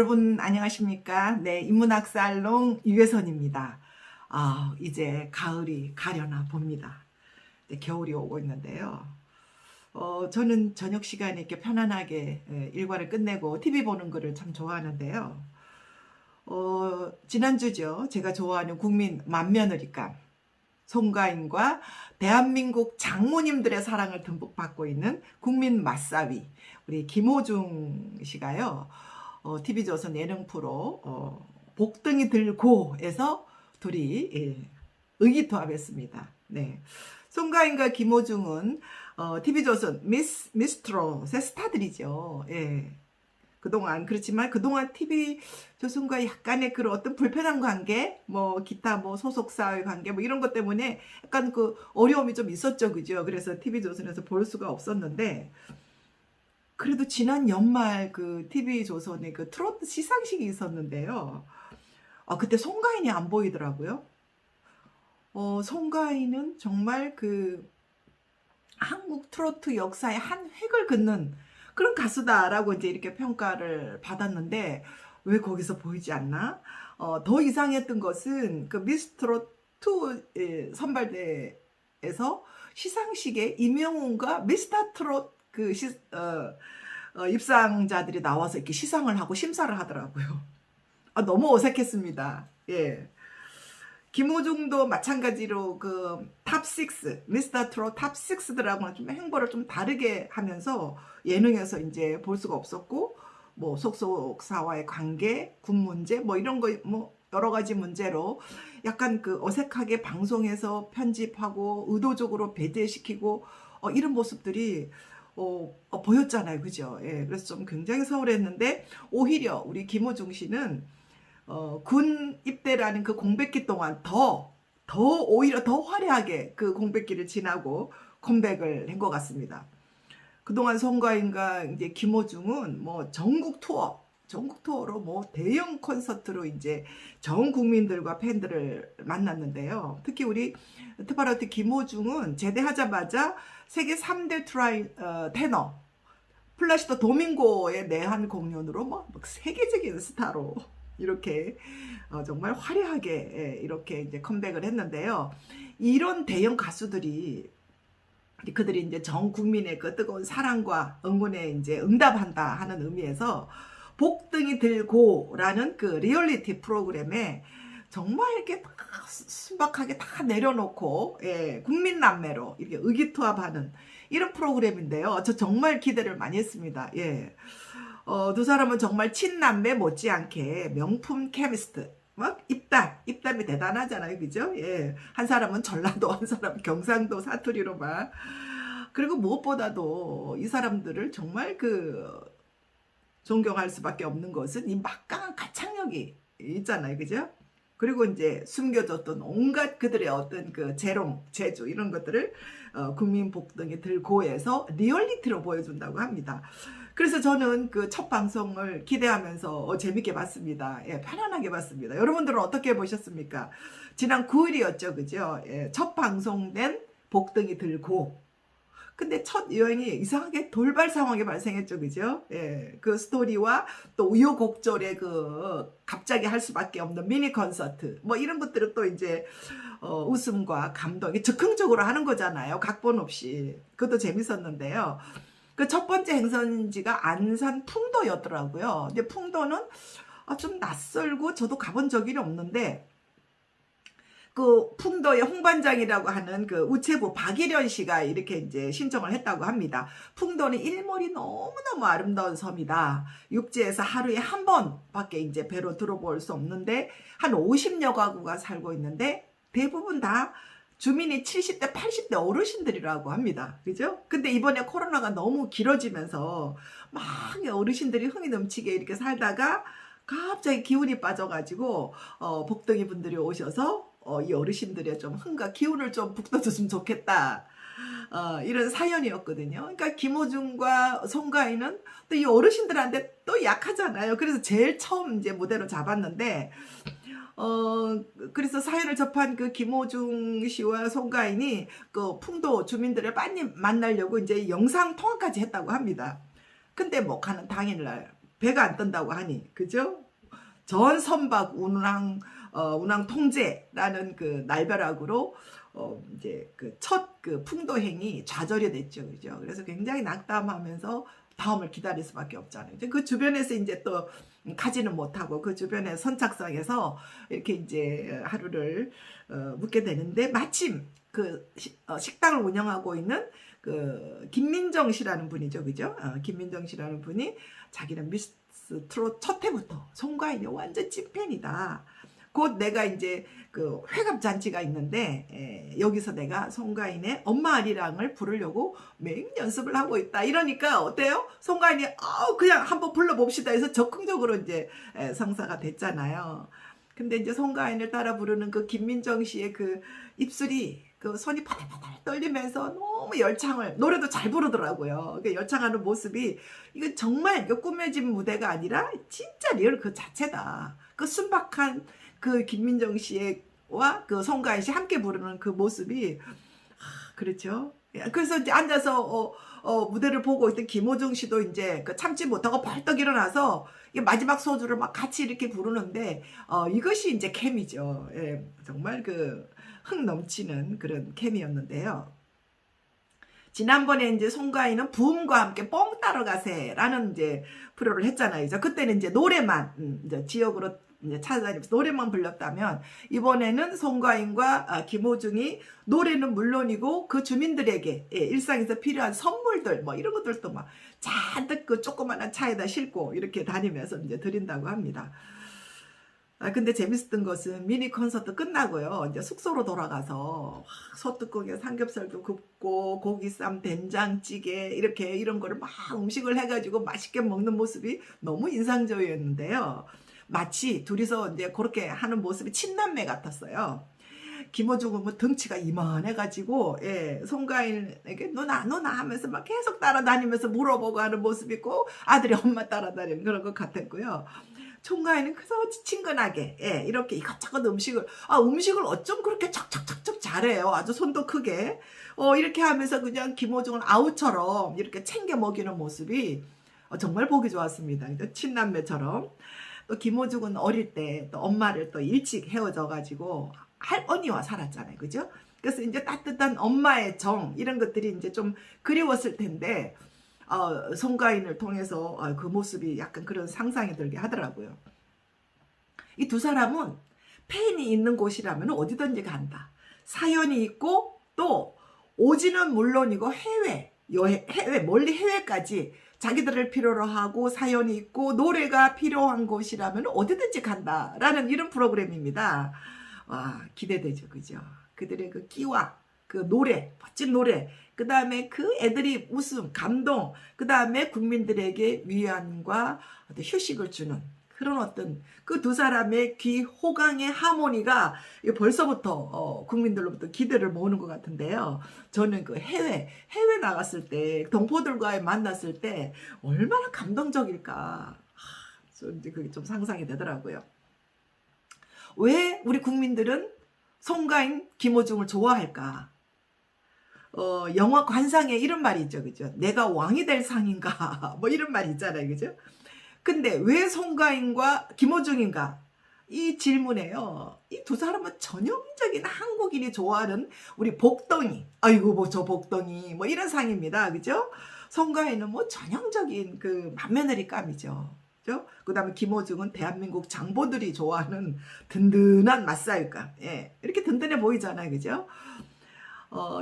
여러분 안녕하십니까? 네, 인문학 살롱 유혜선입니다. 이제 가을이 가려나 봅니다. 네, 겨울이 오고 있는데요. 저는 저녁 시간에 이렇게 편안하게 일과를 끝내고 TV 보는 거를 참 좋아하는데요. 지난주죠. 제가 좋아하는 국민 맏며느리감 송가인과 대한민국 장모님들의 사랑을 듬뿍 받고 있는 국민 맛사위 우리 김호중 씨가요. TV조선 예능 프로 복덩이 들고에서 둘이 의기투합했습니다. 네. 송가인과 김호중은 TV조선 미스트롯의 스타들이죠. 예. 그렇지만 그동안 TV조선과 약간의 그런 어떤 불편한 관계, 뭐 기타 뭐 소속사의 관계 뭐 이런 것 때문에 약간 그 어려움이 좀 있었죠, 그죠? 그래서 TV조선에서 볼 수가 없었는데, 그래도 지난 연말 그 TV조선에 그 트로트 시상식이 있었는데요. 그때 송가인이 안 보이더라고요. 송가인은 정말 그 한국 트로트 역사의 한 획을 긋는 그런 가수다라고 이제 이렇게 평가를 받았는데, 왜 거기서 보이지 않나? 더 이상했던 것은 그 미스트롯 2 선발대에서 시상식에 임영웅과 미스터 트롯 그 입상자들이 나와서 이렇게 시상을 하고 심사를 하더라고요. 너무 어색했습니다. 예. 김호중도 마찬가지로 그 탑6 미스터 트롯 탑6들하고는 좀 행보를 좀 다르게 하면서 예능에서 이제 볼 수가 없었고, 뭐 속속사와의 관계, 군 문제 뭐 이런 거 뭐 여러 가지 문제로 약간 그 어색하게 방송에서 편집하고 의도적으로 배제시키고 이런 모습들이 보였잖아요, 그죠? 예, 그래서 좀 굉장히 서운했는데, 오히려 우리 김호중 씨는 군 입대라는 그 공백기 동안 오히려 더 화려하게 그 공백기를 지나고 컴백을 한 것 같습니다. 그동안 송가인과 이제 김호중은 뭐 전국 투어로 뭐 대형 콘서트로 이제 전 국민들과 팬들을 만났는데요. 특히 우리 트파라트 김호중은 제대하자마자 세계 3대 테너 플라시도 도밍고의 내한 공연으로 뭐 세계적인 스타로 이렇게 정말 화려하게 이렇게 이제 컴백을 했는데요. 이런 대형 가수들이 그들이 이제 전 국민의 그 뜨거운 사랑과 응원에 이제 응답한다 하는 의미에서 복덩이 들고라는 그 리얼리티 프로그램에 정말 이렇게 다 순박하게 다 내려놓고 국민 남매로 이렇게 의기투합하는 이런 프로그램인데요. 저 정말 기대를 많이 했습니다. 예. 두 사람은 정말 친남매 못지않게 명품 케미스트. 막 입담이 대단하잖아요, 그죠? 예, 한 사람은 전라도, 한 사람은 경상도 사투리로 막. 그리고 무엇보다도 이 사람들을 정말 존경할 수밖에 없는 것은 이 막강한 가창력이 있잖아요, 그죠? 그리고 이제 숨겨졌던 온갖 그들의 어떤 그 재주 이런 것들을 국민 복덩이 들고에서 리얼리티로 보여준다고 합니다. 그래서 저는 그 첫 방송을 기대하면서 재밌게 봤습니다. 예, 편안하게 봤습니다. 여러분들은 어떻게 보셨습니까? 지난 9일이었죠, 그죠? 예, 첫 방송된 복덩이 들고. 근데 첫 여행이 이상하게 돌발 상황이 발생했죠, 그죠? 예, 그 스토리와 또 우여곡절의 그 갑자기 할 수밖에 없는 미니 콘서트 뭐 이런 것들을 또 이제 웃음과 감동, 즉흥적으로 하는 거잖아요, 각본 없이. 그것도 재밌었는데요. 그 첫 번째 행선지가 안산 풍도였더라고요. 근데 풍도는 좀 낯설고 저도 가본 적이 없는데, 그 풍도의 홍반장이라고 하는 그 우체부 박일현 씨가 이렇게 이제 신청을 했다고 합니다. 풍도는 일몰이 너무너무 아름다운 섬이다. 육지에서 하루에 한 번밖에 이제 배로 들어볼 수 없는데 한 50여 가구가 살고 있는데 대부분 다 주민이 70대, 80대 어르신들이라고 합니다. 그죠? 근데 이번에 코로나가 너무 길어지면서 막 어르신들이 흥이 넘치게 이렇게 살다가 갑자기 기운이 빠져가지고 복덩이 분들이 오셔서 이 어르신들의 좀 흥과 기운을 좀 북돋았으면 좋겠다. 이런 사연이었거든요. 그러니까 김호중과 송가인은 또 이 어르신들한테 또 약하잖아요. 그래서 제일 처음 이제 무대로 잡았는데, 그래서 사연을 접한 그 김호중 씨와 송가인이 그 풍도 주민들을 빨리 만나려고 이제 영상 통화까지 했다고 합니다. 근데 뭐 가는 당일날 배가 안 뜬다고 하니, 그죠? 전 선박 운항 통제라는 그 날벼락으로 이제 그 첫 그 풍도행이 좌절이 됐죠, 그죠? 그래서 굉장히 낙담하면서 다음을 기다릴 수밖에 없잖아요. 이제 그 주변에서 이제 또 가지는 못하고 그 주변의 선착장에서 이렇게 이제 하루를 묵게 되는데, 마침 그 식당을 운영하고 있는 그 김민정 씨라는 분이죠, 그죠? 김민정 씨라는 분이 자기는 미스 트롯 첫 해부터 송가인이 완전 찐팬이다. 곧 내가 이제 그 회갑 잔치가 있는데 여기서 내가 송가인의 엄마 아리랑을 부르려고 매일 연습을 하고 있다. 이러니까 어때요? 송가인이 그냥 한번 불러봅시다 해서 적극적으로 이제 성사가 됐잖아요. 근데 이제 송가인을 따라 부르는 그 김민정 씨의 그 입술이, 그 손이 파달파달 떨리면서 너무 열창을, 노래도 잘 부르더라고요. 그 열창하는 모습이, 이거 정말 이거 꾸며진 무대가 아니라 진짜 리얼 그 자체다. 그 순박한 그 김민정 씨와 그 송가인 씨 함께 부르는 그 모습이, 그렇죠. 그래서 이제 앉아서 무대를 보고 있던 김호중 씨도 이제 그 참지 못하고 벌떡 일어나서 마지막 소주를 막 같이 이렇게 부르는데, 이것이 이제 케미죠. 예, 정말 그 흥 넘치는 그런 케미였는데요. 지난번에 이제 송가인은 부음과 함께 뽕 따러 가세라는 이제 프로를 했잖아요. 그때는 이제 노래만 이제 지역으로 이제 찾아다니면서 노래만 불렀다면, 이번에는 송가인과 김호중이 노래는 물론이고 그 주민들에게 일상에서 필요한 선물들 뭐 이런 것들도 막 잔뜩 그 조그마한 차에다 싣고 이렇게 다니면서 이제 드린다고 합니다. 근데 재밌었던 것은 미니 콘서트 끝나고요, 이제 숙소로 돌아가서 소뚜껑에 삼겹살도 굽고 고기쌈, 된장찌개 이렇게 이런 거를 막 음식을 해가지고 맛있게 먹는 모습이 너무 인상적이었는데요. 마치 둘이서 이제 그렇게 하는 모습이 친남매 같았어요. 김호중은 뭐 덩치가 이만해가지고, 송가인에게 누나 하면서 막 계속 따라다니면서 물어보고 하는 모습이 있고, 아들이 엄마 따라다니는 그런 것 같았고요. 송가인은 그래서 친근하게 이렇게 이것저것 음식을 어쩜 그렇게 척척척척 잘해요. 아주 손도 크게 이렇게 하면서 그냥 김호중을 아우처럼 이렇게 챙겨 먹이는 모습이 정말 보기 좋았습니다. 친남매처럼. 또 김호중은 어릴 때 또 엄마를 또 일찍 헤어져 가지고 할언니와 살았잖아요, 그죠? 그래서 이제 따뜻한 엄마의 정 이런 것들이 이제 좀 그리웠을 텐데, 송가인을 통해서 그 모습이 약간 그런 상상이 들게 하더라고요. 이 두 사람은 팬이 있는 곳이라면 어디든지 간다. 사연이 있고, 또 오지는 물론이고 멀리 해외까지 자기들을 필요로 하고 사연이 있고 노래가 필요한 곳이라면 어디든지 간다라는 이런 프로그램입니다. 와, 기대되죠, 그죠? 그들의 그 끼와 그 노래, 멋진 노래, 그 다음에 그 애들이 웃음, 감동, 그 다음에 국민들에게 위안과 어떤 휴식을 주는 그런 어떤 그 두 사람의 귀 호강의 하모니가 벌써부터 국민들로부터 기대를 모으는 것 같은데요. 저는 그 해외 나갔을 때 동포들과의 만났을 때 얼마나 감동적일까, 이제 그게 좀 상상이 되더라고요. 왜 우리 국민들은 송가인, 김호중을 좋아할까? 영화 관상에 이런 말이 있죠, 그죠? 내가 왕이 될 상인가? 뭐 이런 말이 있잖아요, 그죠? 근데 왜 송가인과 김호중인가? 이 질문에요, 이 두 사람은 전형적인 한국인이 좋아하는 우리 복덩이, 아이고 뭐 저 복덩이 뭐 이런 상입니다, 그죠? 송가인은 뭐 전형적인 그 맏며느리감이죠, 그죠? 그 다음에 김호중은 대한민국 장보들이 좋아하는 든든한 맛살감, 이렇게 든든해 보이잖아요, 그죠?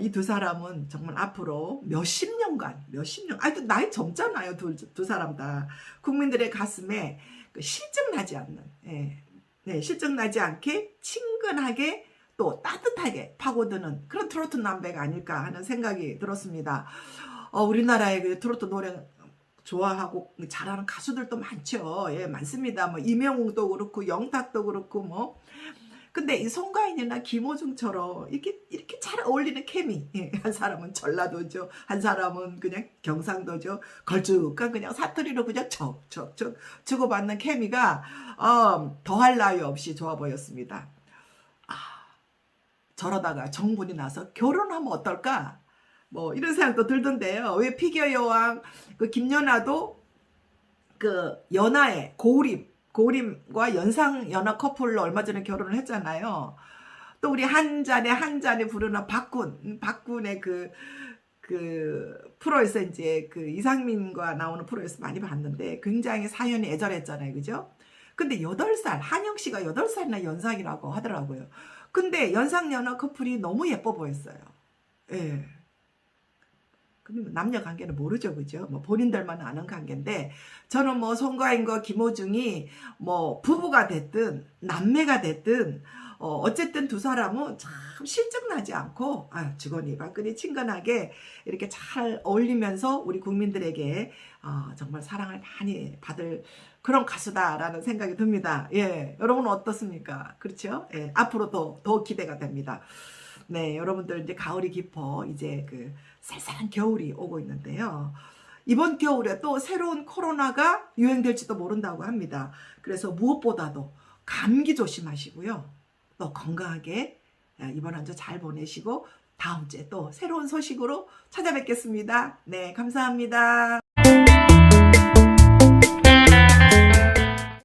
이 두 사람은 정말 앞으로 몇십 년, 또 나이 젊잖아요, 두 사람 다. 국민들의 가슴에 그 실증나지 않는, 실증나지 않게 친근하게 또 따뜻하게 파고드는 그런 트로트 남배가 아닐까 하는 생각이 들었습니다. 우리나라의 그 트로트 노래 좋아하고 잘하는 가수들도 많죠. 많습니다. 뭐 임영웅도 그렇고 영탁도 그렇고 뭐. 근데 이 송가인이나 김호중처럼 이렇게 잘 어울리는 케미, 한 사람은 전라도죠, 한 사람은 그냥 경상도죠, 걸쭉한 그냥 사투리로 그냥 척척척 주고받는 케미가 더할 나위 없이 좋아 보였습니다. 저러다가 정분이 나서 결혼하면 어떨까? 뭐 이런 생각도 들던데요. 왜 피겨 여왕 그 김연아도 그 연하의 고우림과 연상 연하 커플로 얼마 전에 결혼을 했잖아요. 또 우리 한 잔에 부르는 박군의 그 프로에서 이제 그 이상민과 나오는 프로에서 많이 봤는데 굉장히 사연이 애절했잖아요. 그죠? 근데 8살, 한영 씨가 8살이나 연상이라고 하더라고요. 근데 연상 연하 커플이 너무 예뻐 보였어요. 예. 근데 남녀 관계는 모르죠, 그죠? 뭐 본인들만 아는 관계인데 저는 뭐 송가인과 김호중이 뭐 부부가 됐든 남매가 됐든 어쨌든 두 사람은 참 실증나지 않고 주거니 받거니 친근하게 이렇게 잘 어울리면서 우리 국민들에게 정말 사랑을 많이 받을 그런 가수다라는 생각이 듭니다. 예, 여러분은 어떻습니까? 그렇죠? 예, 앞으로 더 기대가 됩니다. 네, 여러분들 이제 가을이 깊어 이제 그 쌀쌀한 겨울이 오고 있는데요. 이번 겨울에 또 새로운 코로나가 유행될지도 모른다고 합니다. 그래서 무엇보다도 감기 조심하시고요. 또 건강하게 이번 한 주 잘 보내시고 다음 주에 또 새로운 소식으로 찾아뵙겠습니다. 네, 감사합니다.